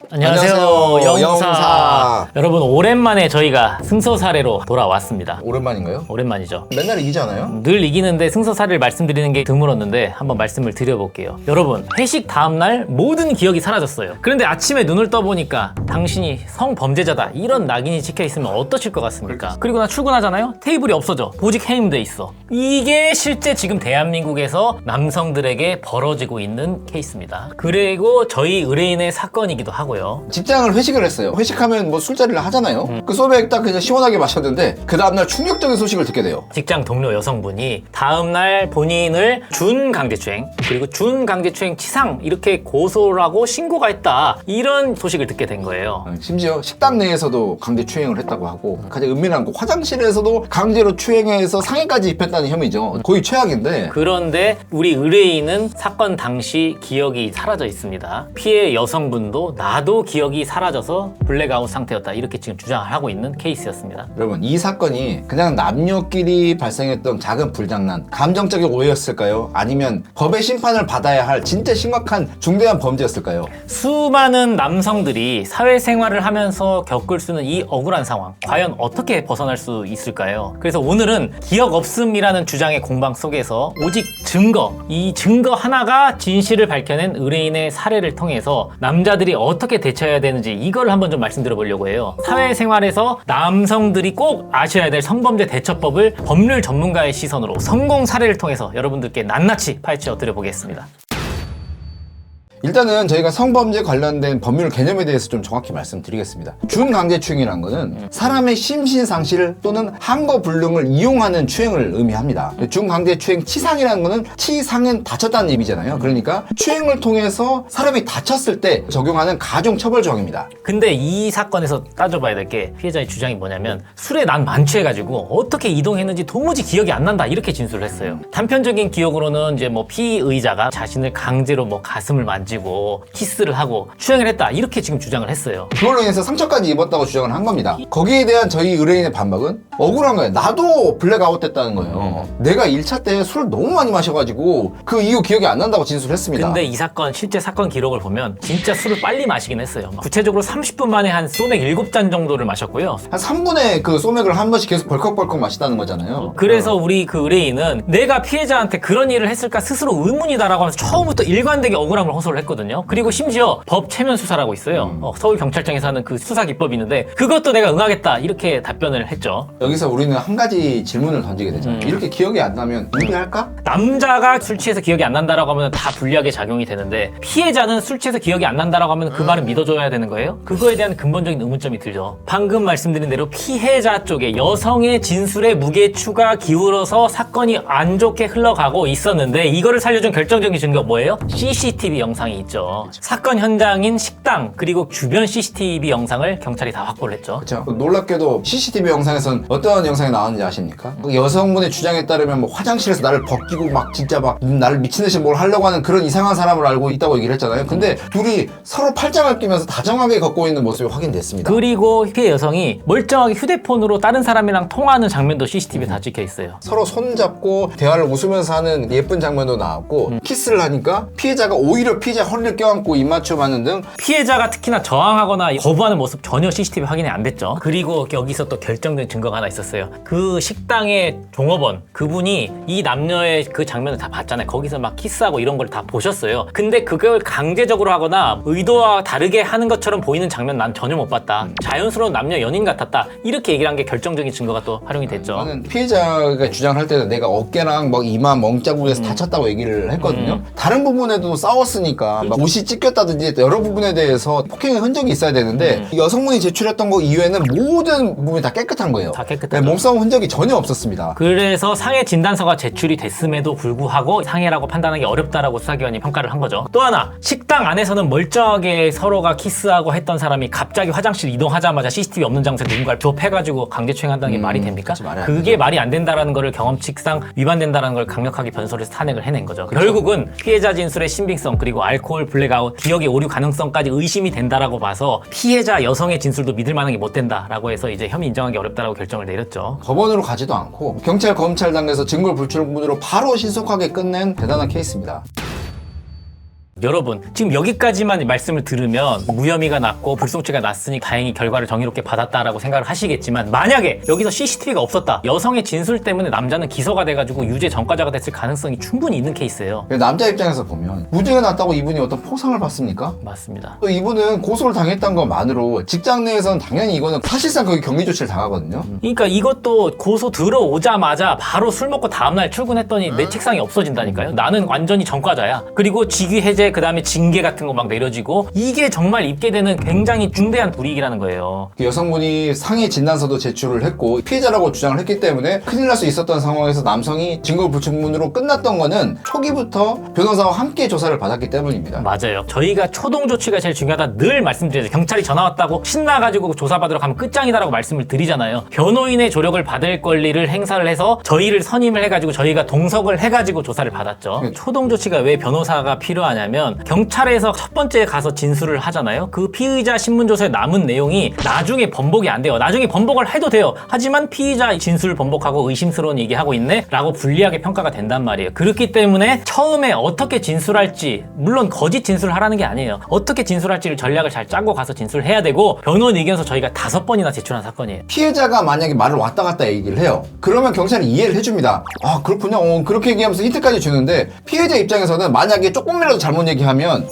안녕하세요, 영사. 영사. 여러분, 오랜만에 저희가 승소 사례로 돌아왔습니다. 오랜만인가요? 오랜만이죠. 맨날 이기잖아요. 늘 이기는데 승소 사례를 말씀드리는 게 드물었는데 한번 말씀을 드려볼게요. 여러분, 회식 다음날 모든 기억이 사라졌어요. 그런데 아침에 눈을 떠보니까 당신이 성범죄자다 이런 낙인이 찍혀있으면 어떠실 것 같습니까? 그리고 나 출근하잖아요? 테이블이 없어져. 보직 해임돼 있어. 이게 실제 지금 대한민국에서 남성들에게 벌어지고 있는 케이스입니다. 그리고 저희 의뢰인의 사건이기도 하고요. 직장을 회식을 했어요. 회식하면 뭐 술자리를 하잖아요. 그 소맥 딱 그냥 시원하게 마셨는데 그 다음날 충격적인 소식을 듣게 돼요. 직장 동료 여성분이 다음날 본인을 준강제추행 그리고 준강제추행 치상 이렇게 고소를 하고 신고가 했다 이런 소식을 듣게 된 거예요. 심지어 식당 내에서도 강제 추행을 했다고 하고 가장 은밀한 곳 화장실에서도 강제로 추행해서 상해까지 입혔다는 혐의죠. 거의 최악인데 그런데 우리 의뢰인은 사건 당시 기억이 사라져 있습니다. 피해 여성분도 나도 기억이 사라져서 블랙아웃 상태였다 이렇게 지금 주장을 하고 있는 케이스였습니다. 여러분 이 사건이 그냥 남녀끼리 발생했던 작은 불장난 감정적인 오해였을까요? 아니면 법의 심판을 받아야 할 진짜 심각한 중대한 범죄였을까요? 수많은 남성들이 사회생활을 하면서 겪을 수 있는 이 억울한 상황 과연 어떻게 벗어날 수 있을까요? 그래서 오늘은 기억 없음이라는 주장의 공방 속에서 오직 증거, 이 증거 하나가 진실을 밝혀낸 의뢰인의 사례를 통해서 남자들이 어떻게 대처해야 되는지 이걸 한번 좀 말씀드려 보려고 해요. 사회생활에서 남성들이 꼭 아셔야 될 성범죄 대처법을 법률 전문가의 시선으로 성공 사례를 통해서 여러분들께 낱낱이 파헤쳐 드려보겠습니다. 일단은 저희가 성범죄 관련된 법률 개념에 대해서 좀 정확히 말씀드리겠습니다. 준강제추행이라는 거는 사람의 심신상실 또는 항거불능을 이용하는 추행을 의미합니다. 준강제추행 치상이라는 거는 치상은 다쳤다는 의미잖아요. 그러니까 추행을 통해서 사람이 다쳤을 때 적용하는 가중처벌조항입니다. 근데 이 사건에서 따져봐야 될 게 피해자의 주장이 뭐냐면 술에 난 만취해가지고 어떻게 이동했는지 도무지 기억이 안 난다 이렇게 진술을 했어요. 단편적인 기억으로는 이제 뭐 피의자가 자신을 강제로 뭐 가슴을 만지고 키스를 하고 추행을 했다 이렇게 지금 주장을 했어요. 그걸로 인해서 상처까지 입었다고 주장을 한 겁니다. 거기에 대한 저희 의뢰인의 반박은 억울한 거예요. 나도 블랙아웃 됐다는 거예요. 내가 1차 때 술을 너무 많이 마셔가지고 그 이후 기억이 안 난다고 진술했습니다. 근데 이 사건 실제 사건 기록을 보면 진짜 술을 빨리 마시긴 했어요. 구체적으로 30분 만에 한 소맥 7잔 정도를 마셨고요. 한 3분의 그 소맥을 한 번씩 계속 벌컥벌컥 마시다는 거잖아요. 그래서 우리 그 의뢰인은 내가 피해자한테 그런 일을 했을까 스스로 의문이다라고 하면서 처음부터 일관되게 억울함을 호소를 했거든요. 그리고 심지어 법 체면 수사라고 있어요. 서울경찰청에서 하는 그 수사 기법이 있는데 그것도 내가 응하겠다 이렇게 답변을 했죠. 여기서 우리는 한 가지 질문을 던지게 되잖아요. 이렇게 기억이 안 나면 유리할까? 남자가 술 취해서 기억이 안 난다라고 하면 다 불리하게 작용이 되는데 피해자는 술 취해서 기억이 안 난다라고 하면 그 말은 믿어줘야 되는 거예요? 그거에 대한 근본적인 의문점이 들죠. 방금 말씀드린 대로 피해자 쪽에 여성의 진술에 무게추가 기울어서 사건이 안 좋게 흘러가고 있었는데 이거를 살려준 결정적인 증거 뭐예요? CCTV 영상이 있죠. 사건 현장인 식당 그리고 주변 CCTV 영상을 경찰이 다 확보를 했죠. 그렇죠. 놀랍게도 CCTV 영상에선 어떤 영상이 나왔는지 아십니까? 그 여성분의 주장에 따르면 뭐 화장실에서 나를 벗기고 막 진짜 막 나를 미친 듯이 뭘 하려고 하는 그런 이상한 사람을 알고 있다고 얘기를 했잖아요. 근데 둘이 서로 팔짱을 끼면서 다정하게 걷고 있는 모습이 확인됐습니다. 그리고 피해 여성이 멀쩡하게 휴대폰으로 다른 사람이랑 통화하는 장면도 CCTV에 다 찍혀 있어요. 서로 손잡고 대화를 웃으면서 하는 예쁜 장면도 나왔고 키스를 하니까 피해자가 오히려 피해자 허리를 껴안고 입맞춤 하는 등 피해자가 특히나 저항하거나 거부하는 모습 전혀 CCTV 확인이 안 됐죠. 그리고 여기서 또 결정된 증거가 하나 있었어요. 그 식당의 종업원 그분이 이 남녀의 그 장면을 다 봤잖아요. 거기서 막 키스하고 이런 걸 다 보셨어요. 근데 그걸 강제적으로 하거나 의도와 다르게 하는 것처럼 보이는 장면 난 전혀 못 봤다. 자연스러운 남녀 연인 같았다. 이렇게 얘기를 한 게 결정적인 증거가 또 활용이 됐죠. 저는 피해자가 주장을 할 때는 내가 어깨랑 막 이마 멍자국에서 다쳤다고 얘기를 했거든요. 다른 부분에도 싸웠으니까 막 옷이 찢겼다든지 여러 부분에 대해서 폭행의 흔적이 있어야 되는데 여성분이 제출했던 거 이외에는 모든 부분이 다 깨끗한 거예요. 다 깨끗하죠. 몸싸움 흔적이 전혀 없었습니다. 그래서 상해 진단서가 제출이 됐음에도 불구하고 상해라고 판단하기 어렵다라고 수사기관이 평가를 한 거죠. 또 하나 식당 안에서는 멀쩡하게 서로가 키스하고 했던 사람이 갑자기 화장실 이동하자마자 CCTV 없는 장소에 누군가를 조업해가지고 강제추행한다는 게 말이 됩니까? 그게 말이 안 된다라는 거를 경험칙상 위반된다라는 걸 강력하게 변소를 탄핵을 해낸 거죠. 그렇죠. 결국은 피해자 진술의 신빙성 그리고 알코올 블랙아웃 기억의 오류 가능성까지 의심이 된다라고 봐서 피해자 여성의 진술도 믿을 만한 게 못 된다라고 해서 이제 혐의 인정하기 어렵다라고 결정을 내렸죠. 법원으로 가지도 않고 경찰 검찰 단계에서 증거 불출문으로 바로 신속하게 끝낸 대단한 케이스입니다. 여러분 지금 여기까지만 말씀을 들으면 무혐의가 났고 불송치가 났으니 다행히 결과를 정의롭게 받았다라고 생각을 하시겠지만 만약에 여기서 CCTV가 없었다. 여성의 진술 때문에 남자는 기소가 돼가지고 유죄 전과자가 됐을 가능성이 충분히 있는 케이스예요. 남자 입장에서 보면 무죄가 났다고 이분이 어떤 포상을 받습니까? 맞습니다. 또 이분은 고소를 당했다는 것만으로 직장 내에서는 당연히 이거는 사실상 거기 격리 조치를 당하거든요. 그러니까 이것도 고소 들어오자마자 바로 술 먹고 다음날 출근했더니 내 책상이 없어진다니까요. 나는 완전히 전과자야. 그리고 직위 해제 그다음에 징계 같은 거 막 내려지고 이게 정말 입게 되는 굉장히 중대한 불이익이라는 거예요. 그 여성분이 상해 진단서도 제출을 했고 피해자라고 주장을 했기 때문에 큰일 날 수 있었던 상황에서 남성이 증거 불충분으로 끝났던 거는 초기부터 변호사와 함께 조사를 받았기 때문입니다. 맞아요. 저희가 초동 조치가 제일 중요하다 늘 말씀드리죠. 경찰이 전화 왔다고 신나가지고 조사받으러 가면 끝장이다라고 말씀을 드리잖아요. 변호인의 조력을 받을 권리를 행사를 해서 저희를 선임을 해가지고 저희가 동석을 해가지고 조사를 받았죠. 초동 조치가 왜 변호사가 필요하냐면 경찰에서 첫 번째 가서 진술을 하잖아요. 그 피의자 신문조서에 남은 내용이 나중에 번복이 안 돼요. 나중에 번복을 해도 돼요. 하지만 피의자 진술 번복하고 의심스러운 얘기하고 있네 라고 불리하게 평가가 된단 말이에요. 그렇기 때문에 처음에 어떻게 진술할지 물론 거짓 진술하라는 게 아니에요. 어떻게 진술할지를 전략을 잘 짜고 가서 진술해야 되고 변호인 의견서 저희가 5번이나 제출한 사건이에요. 피해자가 만약에 말을 왔다 갔다 얘기를 해요. 그러면 경찰이 이해를 해줍니다. 아 그렇군요. 그렇게 얘기하면서 힌트까지 주는데 피해자 입장에서는 만약에 조금이라도 잘못 얘기하면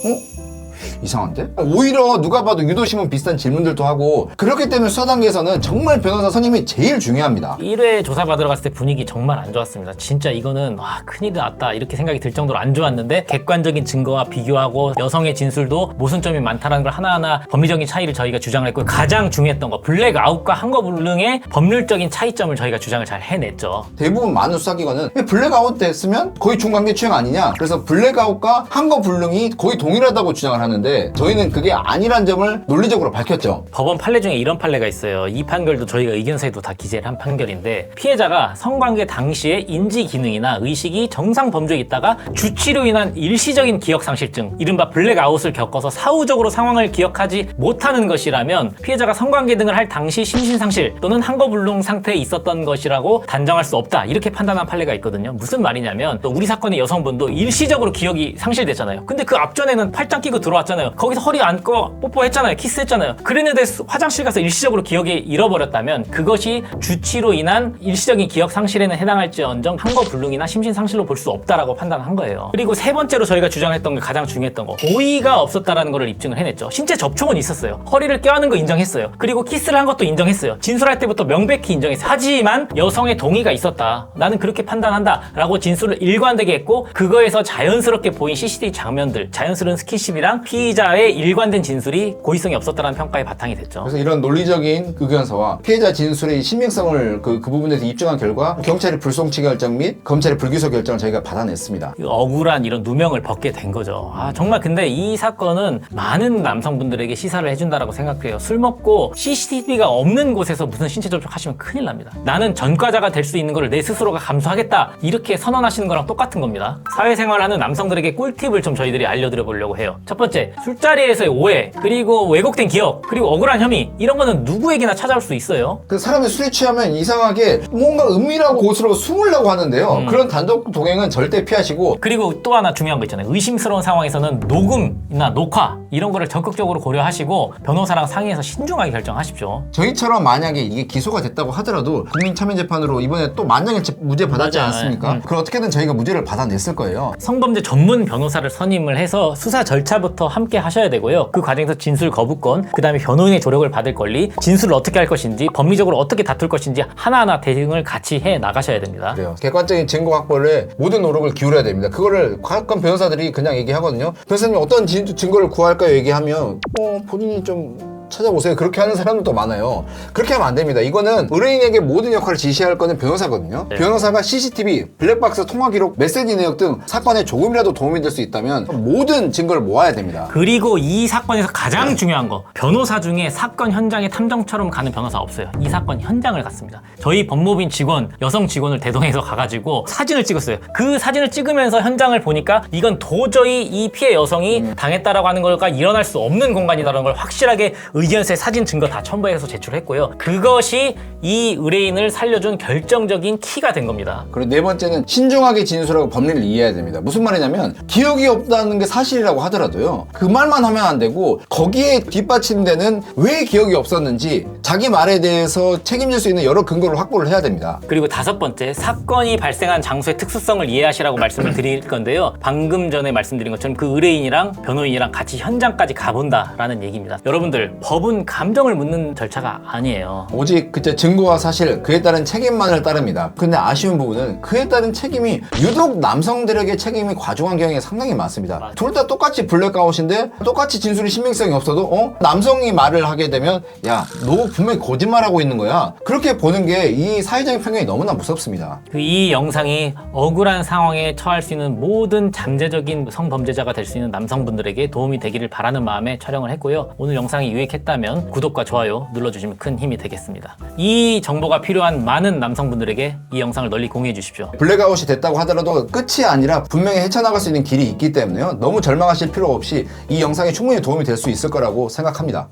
이상한데? 오히려 누가 봐도 유도신문 비슷한 질문들도 하고 그렇기 때문에 수사 단계에서는 정말 변호사 선임이 제일 중요합니다. 1회 조사받으러 갔을 때 분위기 정말 안 좋았습니다. 진짜 이거는 큰일 났다 이렇게 생각이 들 정도로 안 좋았는데 객관적인 증거와 비교하고 여성의 진술도 모순점이 많다는 걸 하나하나 법리적인 차이를 저희가 주장을 했고 가장 중요했던 거 블랙아웃과 한거 불능의 법률적인 차이점을 저희가 주장을 잘 해냈죠. 대부분 많은 수사기관은 블랙아웃 됐으면 거의 중강제추행 아니냐 그래서 블랙아웃과 한거 불능이 거의 동일하다고 주장을 하는데 저희는 그게 아니란 점을 논리적으로 밝혔죠. 법원 판례 중에 이런 판례가 있어요. 이 판결도 저희가 의견서에도 다 기재를 한 판결인데 피해자가 성관계 당시에 인지 기능이나 의식이 정상 범주에 있다가 주치로 인한 일시적인 기억 상실증 이른바 블랙아웃을 겪어서 사후적으로 상황을 기억하지 못하는 것이라면 피해자가 성관계 등을 할 당시 심신상실 또는 한거불능 상태에 있었던 것이라고 단정할 수 없다 이렇게 판단한 판례가 있거든요. 무슨 말이냐면 또 우리 사건의 여성분도 일시적으로 기억이 상실됐잖아요. 근데 그 앞전에는 팔짱 끼고 들어왔잖아요. 거기서 허리 안고 뽀뽀했잖아요. 키스했잖아요. 그랬는데 화장실 가서 일시적으로 기억이 잃어버렸다면 그것이 주치로 인한 일시적인 기억 상실에는 해당할지언정 한거불능이나 심신상실로 볼 수 없다라고 판단한 거예요. 그리고 세 번째로 저희가 주장했던 게 가장 중요했던 거 고의가 없었다라는 거를 입증을 해냈죠. 신체 접촉은 있었어요. 허리를 껴안은 거 인정했어요. 그리고 키스를 한 것도 인정했어요. 진술할 때부터 명백히 인정했어요. 하지만 여성의 동의가 있었다. 나는 그렇게 판단한다 라고 진술을 일관되게 했고 그거에서 자연스럽게 보인 CCTV 장면들 자연스러운 스킨십이랑 피의자의 일관된 진술이 고의성이 없었다는 평가의 바탕이 됐죠. 그래서 이런 논리적인 의견서와 피해자 진술의 신빙성을 그 부분에서 입증한 결과 경찰이 불송치 결정 및 검찰의 불기소 결정을 저희가 받아냈습니다. 억울한 이런 누명을 벗게 된 거죠. 정말 근데 이 사건은 많은 남성분들에게 시사를 해준다라고 생각해요. 술 먹고 CCTV가 없는 곳에서 무슨 신체 접촉하시면 큰일 납니다. 나는 전과자가 될 수 있는 걸 내 스스로가 감수하겠다 이렇게 선언하시는 거랑 똑같은 겁니다. 사회생활하는 남성들에게 꿀팁을 좀 저희들이 알려드려 보려고 해요. 첫 번째, 술자리에서의 오해, 그리고 왜곡된 기억, 그리고 억울한 혐의 이런 거는 누구에게나 찾아올 수 있어요. 그 사람이 술에 취하면 이상하게 뭔가 은밀하고 고스로 숨으려고 하는데요. 그런 단독 동행은 절대 피하시고 그리고 또 하나 중요한 거 있잖아요. 의심스러운 상황에서는 녹음이나 녹화 이런 거를 적극적으로 고려하시고 변호사랑 상의해서 신중하게 결정하십시오. 저희처럼 만약에 이게 기소가 됐다고 하더라도 국민참여재판으로 이번에 또 만장일치 무죄 받았지 맞아. 않습니까? 그럼 어떻게든 저희가 무죄를 받아냈을 거예요. 성범죄 전문 변호사를 선임을 해서 수사 절차부터 함께 하셔야 되고요. 그 과정에서 진술 거부권, 그 다음에 변호인의 조력을 받을 권리, 진술을 어떻게 할 것인지, 법리적으로 어떻게 다툴 것인지 하나하나 대응을 같이 해 나가셔야 됩니다. 그래요. 객관적인 증거 확보에 모든 노력을 기울여야 됩니다. 그거를 가끔 변호사들이 그냥 얘기하거든요. 변호사님 어떤 증거를 구할까요? 얘기하면 본인이 좀 찾아보세요. 그렇게 하는 사람들도 많아요. 그렇게 하면 안 됩니다. 이거는 의뢰인에게 모든 역할을 지시할 거는 변호사거든요. 네. 변호사가 CCTV, 블랙박스 통화 기록, 메시지 내역 등 사건에 조금이라도 도움이 될 수 있다면 모든 증거를 모아야 됩니다. 그리고 이 사건에서 가장 중요한 거, 변호사 중에 사건 현장에 탐정처럼 가는 변호사 없어요. 이 사건 현장을 갔습니다. 저희 법무부인 직원, 여성 직원을 대동해서 가가지고 사진을 찍었어요. 그 사진을 찍으면서 현장을 보니까 이건 도저히 이 피해 여성이 당했다라고 하는 걸까 일어날 수 없는 공간이다라는 걸 확실하게 의견서에 사진 증거 다 첨부해서 제출했고요. 그것이 이 의뢰인을 살려준 결정적인 키가 된 겁니다. 그리고 네 번째는 신중하게 진술하고 법리를 이해해야 됩니다. 무슨 말이냐면 기억이 없다는 게 사실이라고 하더라도요. 그 말만 하면 안 되고 거기에 뒷받침되는 왜 기억이 없었는지 자기 말에 대해서 책임질 수 있는 여러 근거를 확보를 해야 됩니다. 그리고 다섯 번째, 사건이 발생한 장소의 특수성을 이해하시라고 말씀을 드릴 건데요. 방금 전에 말씀드린 것처럼 그 의뢰인이랑 변호인이랑 같이 현장까지 가본다라는 얘기입니다. 여러분들, 법은 감정을 묻는 절차가 아니에요. 오직 그때 증거와 사실, 그에 따른 책임만을 따릅니다. 근데 아쉬운 부분은 그에 따른 책임이 유독 남성들에게 책임이 과중한 경향이 상당히 많습니다. 둘 다 똑같이 블랙아웃인데 똑같이 진술이 신빙성이 없어도 남성이 말을 하게 되면 야, 너 분명히 거짓말하고 있는 거야. 그렇게 보는 게 이 사회적인 편견이 너무나 무섭습니다. 이 영상이 억울한 상황에 처할 수 있는 모든 잠재적인 성범죄자가 될 수 있는 남성분들에게 도움이 되기를 바라는 마음에 촬영을 했고요. 오늘 영상이 유익했다면 구독과 좋아요 눌러주시면 큰 힘이 되겠습니다. 이 정보가 필요한 많은 남성분들에게 이 영상을 널리 공유해 주십시오. 블랙아웃이 됐다고 하더라도 끝이 아니라 분명히 헤쳐나갈 수 있는 길이 있기 때문에요. 너무 절망하실 필요 없이 이 영상이 충분히 도움이 될 수 있을 거라고 생각합니다.